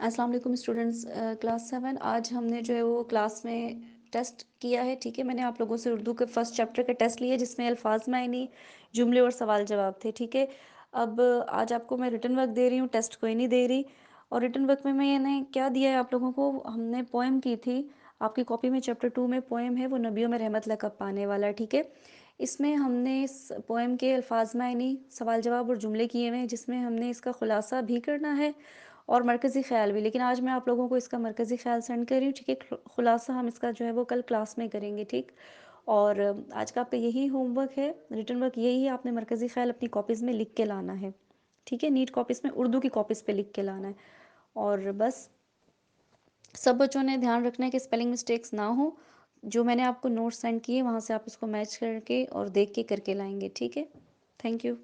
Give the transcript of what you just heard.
अस्सलाम वालेकुम students. Class 7 आज हमने जो है वो क्लास में टेस्ट किया है। ठीक है, मैंने आप लोगों से उर्दू के फर्स्ट चैप्टर के टेस्ट लिए जिसमें अल्फाज मायनी, जुमले और सवाल जवाब थे। ठीक है, अब आज आपको मैं रिटन वर्क दे रही हूँ, टेस्ट कोई नहीं दे रही। और रिटन वर्क में मैंने क्या दिया है आप लोगों को, हमने पोएम की थी। आपकी कॉपी में चैप्टर 2 में पोएम है, वो नबियों में रहमत लक़ब पाने वाला। ठीक है, इसमें हमने इस पोएम के अल्फाज मायनी, सवाल जवाब और जुमले किए हुए हैं, जिसमें हमने इसका खुलासा भी करना है और मरकज़ी ख़्याल भी। लेकिन आज मैं आप लोगों को इसका मरकज़ी ख़्याल सेंड कर रही हूँ। ठीक है, खुलासा हम इसका जो है वो कल क्लास में करेंगे। ठीक, और आज का आपका यही होमवर्क है, रिटन वर्क यही है। आपने मरकज़ी ख़्याल अपनी कॉपीज़ में लिख के लाना है। ठीक है, नीट कॉपीज़ में, उर्दू की कॉपीज़ पे लिख के लाना है। और बस सब बच्चों ने ध्यान रखना है कि स्पेलिंग मिस्टेक्स ना हो। जो मैंने आपको नोट्स सेंड किए वहाँ से आप उसको मैच करके और देख के करके लाएंगे। ठीक है, थैंक यू।